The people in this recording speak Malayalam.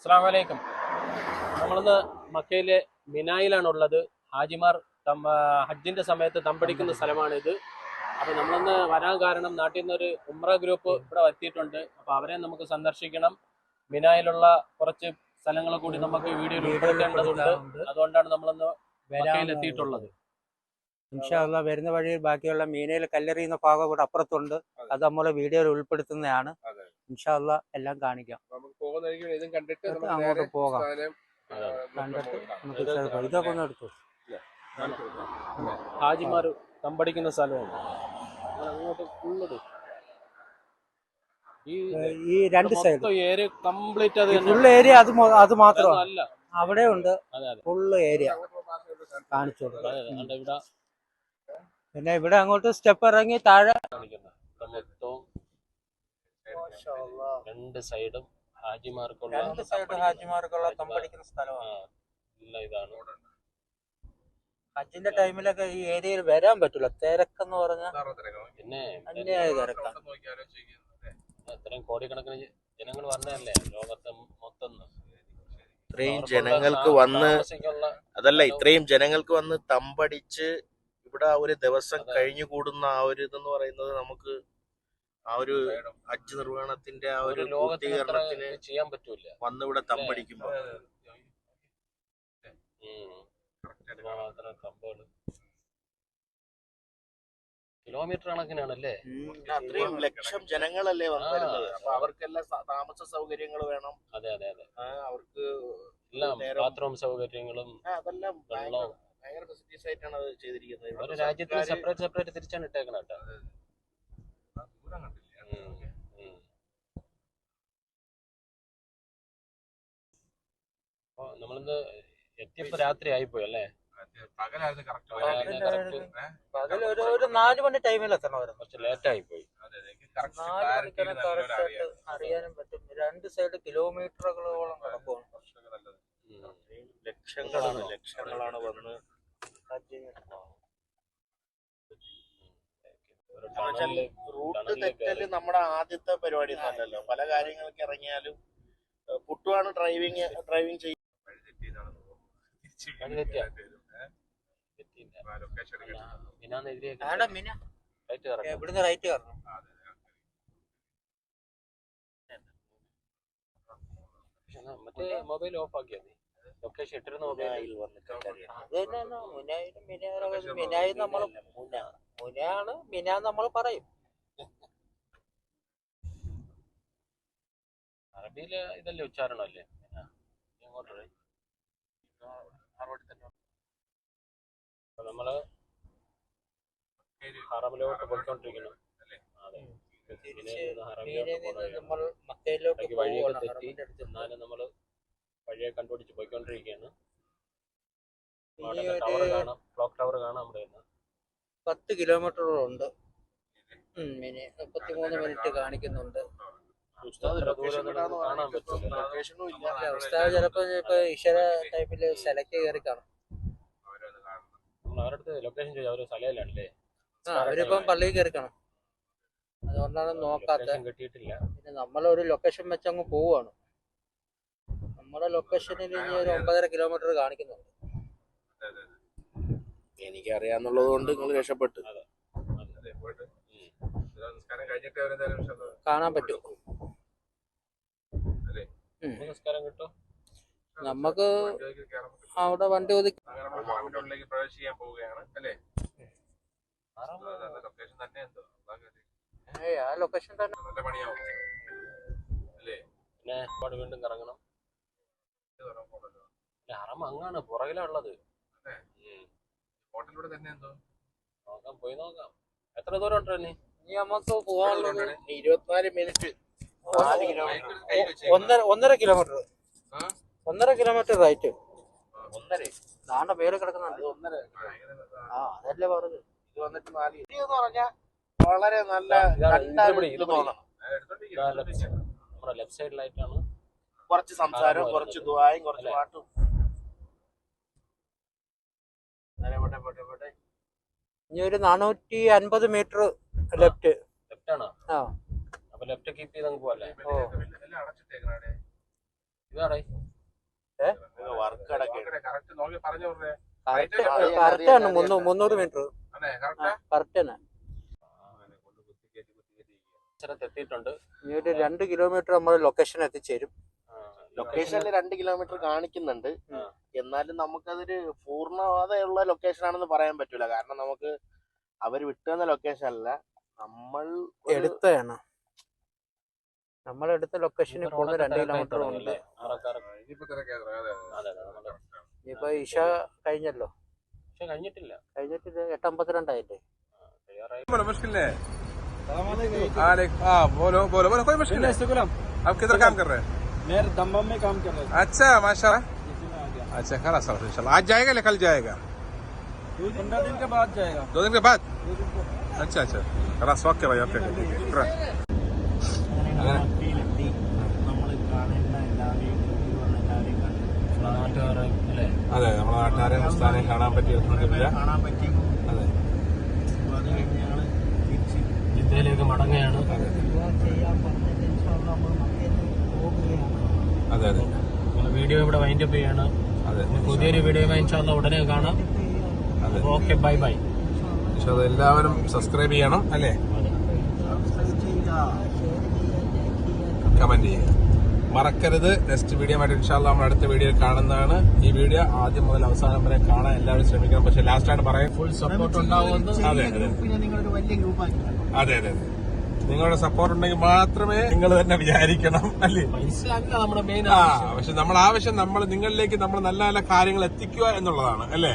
അസ്സലാമു അലൈക്കും. നമ്മളിന്ന് മക്കയിലെ മിനായിലാണുള്ളത്. ഹാജിമാർ ഹജ്ജിന്റെ സമയത്ത് തമ്പടിക്കുന്ന സ്ഥലമാണിത്. അപ്പൊ നമ്മളിന്ന് വരാൻ കാരണം നാട്ടിൽ നിന്നൊരു ഉംറ ഗ്രൂപ്പ് ഇവിടെ എത്തിയിട്ടുണ്ട്. അപ്പൊ അവരെ നമുക്ക് സന്ദർശിക്കണം. മിനായിലുള്ള കുറച്ച് സ്ഥലങ്ങൾ കൂടി നമുക്ക് വീഡിയോയിൽ ഉൾപ്പെടുത്തേണ്ടതുണ്ട്. അതുകൊണ്ടാണ് നമ്മളിന്ന് മക്കയിൽ എത്തിയിട്ടുള്ളത്. ഇൻഷാ അല്ലാഹ് വരുന്ന വഴിയിൽ ബാക്കിയുള്ള മീനയിൽ കല്ലെറിയുന്ന ഭാഗം കൂടെ അപ്പുറത്തുണ്ട്. അത് നമ്മൾ വീഡിയോയിൽ ഉൾപ്പെടുത്തുന്നതാണ്. ഇൻഷാ അല്ലാഹ് എല്ലാം കാണിക്കാം. അങ്ങോട്ട് പോകാം. കണ്ടിട്ട് ഇതൊക്കെ ഒന്ന് എടുത്തു. ഹാജിമാർ തമ്പടിക്കുന്ന സ്ഥലമാണ്. അങ്ങോട്ട് ഫുള്ളത് ഈ രണ്ട് side area complete full area അത് മാത്രമല്ല, അവിടെ ഉണ്ട് ഫുള്ള് ഏരിയ കാണിച്ചു കൊടുക്കും. പിന്നെ ഇവിടെ അങ്ങോട്ട് സ്റ്റെപ്പ് ഇറങ്ങി താഴെ രണ്ട് സൈഡും ഹാജിമാർക്കുള്ള തമ്പടിക്കുന്ന സ്ഥലമാണ്. ഇതാണ് ഹജ്ജിന്റെ ടൈമിലൊക്കെ ഈ ഏരിയയിൽ വരാൻ പറ്റില്ല. തിരക്കെന്ന് പറഞ്ഞാൽ പിന്നെ അന്യായ തിരക്കാണ്. ഇത്രയും കോടിക്കണക്കിന് ജനങ്ങൾ വന്നതല്ലേ ലോകത്തെ മൊത്തം. ഇത്രയും ജനങ്ങൾക്ക് വന്ന് തമ്പടിച്ച് ഇവിടെ ഒരു ദിവസം കഴിഞ്ഞു കൂടുന്ന ആ ഒരു ഇതെന്ന് പറയുന്നത് നമുക്ക് ആ ഒരു ഹജ്ജ് നിർവഹണത്തിന്റെ ആ ഒരു പൂർത്തീകരണത്തിന് ചെയ്യാൻ പറ്റൂല. വന്നിവിടെ തമ്പടിക്കുമ്പോ കിലോമീറ്റർ കണക്കിനാണല്ലേ. അത്രയും ലക്ഷം ജനങ്ങളല്ലേ വന്നു വരുന്നത്. അപ്പൊ അവർക്കെല്ലാം താമസ സൗകര്യങ്ങൾ വേണം. അതെ അതെ അതെ. അവർക്ക് എല്ലാം ബാത്റൂം സൗകര്യങ്ങളും അതെല്ലാം ഭയങ്കര ഫെസിലിറ്റീസ് ആയിട്ടാണ് അത് ചെയ്തിരിക്കുന്നത്. ഒരു രാജ്യത്തിന് സെപ്പറേറ്റ് തിരിച്ചാണ് ഇട്ടേക്കണം കേട്ടോ. അപ്പൊ നമ്മളിന്ന് എത്തിയപ്പോ രാത്രി ആയിപ്പോയി അല്ലേ? പകൽ ഒരു 4 മണി ടൈമിൽ എത്തണമായിരുന്നു. കുറച്ച് ലേറ്റ് ആയിപ്പോയി. 4 മണിക്കാണ് കറക്റ്റ് അറിയാനും പറ്റും. രണ്ട് സൈഡ് കിലോമീറ്ററുകളോളം കിടക്കുവാണ്. ലക്ഷങ്ങളാണ് വന്ന് റൂട്ട് തെറ്റല് നമ്മുടെ ആദ്യത്തെ പരിപാടി ഒന്നല്ലല്ലോ. പല കാര്യങ്ങൾക്ക് ഇറങ്ങിയാലും പുട്ടുവാണ് ഡ്രൈവിംഗ് ചെയ്യും. ഇവിടുന്ന് റൈറ്റ് കയറണം. മറ്റേ മൊബൈൽ ഓഫ് ആക്കിയാൽ മതി. ലൊക്കേഷൻ ഇട്ടിരുന്ന മൊബൈലിൽ മിനായി നമ്മൾ മുനയാണ് മിന നമ്മൾ പറയും. അറബിയില് ഇതല്ലേ ഉച്ചാരണം അല്ലേ? നമ്മള് ഹറമിലോട്ട് പോയിക്കൊണ്ടിരിക്കണം. വഴിയൊക്കെ തെറ്റി എന്നാലും നമ്മള് വഴിയെ കണ്ടുപിടിച്ച് പോയിക്കൊണ്ടിരിക്കുകയാണ്. ടവർ കാണാം, ക്ലോക്ക് ടവർ കാണാം. നമ്മുടെ 10 കിലോമീറ്ററുണ്ട്. 33 മിനിറ്റ് കാണിക്കുന്നുണ്ട്. കാണാൻ പറ്റില്ല. ഉസ്താദ് ചിലപ്പോ ഇഷര ടൈമില് സെലക്ട് കയറി കാണും. അവരടുത്ത് ലൊക്കേഷൻ ചോദിച്ചാൽ അവര് സ്ഥലയിലാണല്ലേ. അവരിപ്പം പള്ളിയിൽ കയറി കാണും. അതുകൊണ്ടാണ് നോക്കാത്ത. കിട്ടിയിട്ടില്ല. പിന്നെ നമ്മളൊരു ലൊക്കേഷൻ വെച്ച് അങ്ങ് പോവുകയാണ്. നമ്മുടെ ലൊക്കേഷനിൽ ഇനി ഒരു 9.5 കിലോമീറ്റർ കാണിക്കുന്നുണ്ട്. എനിക്കറിയാന്നുള്ളത് കൊണ്ട് നിങ്ങൾ രക്ഷപ്പെട്ടു. കാണാൻ പറ്റും. നിസ്കാരം കിട്ടും. നമുക്ക് അവിടെ വണ്ടി ഒതുക്കി പ്രവേശിക്കാൻ പോവുകയാണ് അല്ലേ? ലൊക്കേഷൻ തന്നെ എന്തോ ആ ലൊക്കേഷൻ തന്നെ നല്ല പണിയാവും അല്ലേ? പിന്നെ ഒരുപാട് വീണ്ടും കറങ്ങണം. ഹറം അങ്ങാണ് പുറകിലുള്ളത്. ഹോട്ടലിലൂടെ തന്നെ എന്തോ നോക്കാം, പോയി നോക്കാം. എത്ര ദൂരം ഉണ്ട് ഇനി നമുക്ക് പോകാനുള്ളത്? 24 മിനിറ്റ്. 1.5 കിലോമീറ്റർ. 1.5 kilometre right. 1.5 താണ്ട പേര് കിടക്കുന്നുണ്ട്. 1.5. അതല്ലേ പറഞ്ഞത്. ഇത് വന്നിട്ട് 4 എന്ന് പറഞ്ഞാൽ വളരെ നല്ല നമ്മുടെ ലെഫ്റ്റ് സൈഡിലായിട്ടാണ്. കുറച്ച് സംസാരവും കുറച്ച് ദുആയും കുറച്ച് പാട്ടും. ഇനി ഒരു 450 മീറ്റർ ലെഫ്റ്റ്. ലെഫ്റ്റ് ആണോ? അപ്പൊ ലെഫ്റ്റ് കീപ്പ് ചെയ്ത് പോവല്ലേ? എല്ലാം അടച്ചിട്ടേക്കണേ. ഇത് വർക്ക് അടക്കം കറക്റ്റ് നോക്കി പറഞ്ഞു പറഞ്ഞേ. കറക്റ്റ് ആണ് 300 മീറ്റർ അതെ കറക്റ്റാ. കറക്റ്റ് തന്നെ. എത്തിയിട്ടുണ്ട്. ഇനി ഒരു 2 കിലോമീറ്റർ നമ്മൾ ലൊക്കേഷൻ എത്തിച്ചേരും. ലൊക്കേഷനിൽ 2 കിലോമീറ്റർ കാണിക്കുന്നുണ്ട്. എന്നാലും നമുക്കതൊരു പൂർണ്ണതയുള്ള ലൊക്കേഷൻ ആണെന്ന് പറയാൻ പറ്റൂല. കാരണം നമുക്ക് അവര് വിട്ടുതന്ന ലൊക്കേഷൻ അല്ല, നമ്മൾ എടുത്തതാണ്. നമ്മളെടുത്ത ലൊക്കേഷനിൽ പോകുന്ന 2 കിലോമീറ്റർ ഉണ്ട്. ഇനിയിപ്പോ തിരക്കാതെ. അതെ അതെ. ഇപ്പൊ ഇഷ കഴിഞ്ഞല്ലോ. കഴിഞ്ഞിട്ടില്ല. 8:52 ആയില്ലേ. बोलो मुश्किल है। हाँ बोलो बोलो बोलो कोई मुश्किल है। आप किधर काम कर रहे हैं? मैं दमदम में काम कर रहा था। अच्छा माशाल्लाह। अच्छा खलास इंशाल्लाह आज जाएगा या कल जाएगा? 15 दिन के बाद जाएगा। 2 दिन के बाद। अच्छा अच्छा खलास ओके भाई ओके। അതെ നമ്മുടെ നാട്ടുകാരെ സംസ്ഥാനം കാണാൻ പറ്റി. കാണാൻ പറ്റി. അതെ അത് കഴിഞ്ഞ് ഞങ്ങള് തിരിച്ച് ജിദ്ദയിലേക്ക് മടങ്ങുകയാണ്. അതെ അതെ വീഡിയോ ഇവിടെ വൈൻഡ് അപ്പ് ചെയ്യാണ്. അതെ പുതിയൊരു വീഡിയോ ഇൻഷാല്ലാ ഉടനെ കാണാം. അതെ ഓക്കെ ബൈ ബൈ. പക്ഷെ അത് എല്ലാവരും സബ്സ്ക്രൈബ് ചെയ്യണം അല്ലേ, കമന്റ് ചെയ്യുക മറക്കരുത്. നെക്സ്റ്റ് വീഡിയോ ആയിട്ട് ഇൻഷാല്ലാ നമ്മൾ അടുത്ത വീഡിയോയിൽ കാണുന്നതാണ്. ഈ വീഡിയോ ആദ്യം മുതൽ അവസാനം വരെ കാണാൻ എല്ലാവരും ശ്രമിക്കണം. പക്ഷെ ലാസ്റ്റ് ആണ് പറയാൻ ഫുൾ സപ്പോർട്ട് ഉണ്ടാവുമെന്ന്. അതെ അതെ നിങ്ങളൊരു വലിയ ഗ്രൂപ്പാക്കി. അതെ അതെ അതെ നിങ്ങളുടെ സപ്പോർട്ട് ഉണ്ടെങ്കിൽ മാത്രമേ നിങ്ങൾ തന്നെ വിചാരിക്കണം അല്ലേ. മനസ്സിലാക്കുക നമ്മുടെ മെയിൻ ആ പക്ഷെ നമ്മുടെ ആവശ്യം നമ്മൾ നിങ്ങളിലേക്ക് നമ്മൾ നല്ല നല്ല കാര്യങ്ങൾ എത്തിക്കുക എന്നുള്ളതാണ് അല്ലേ.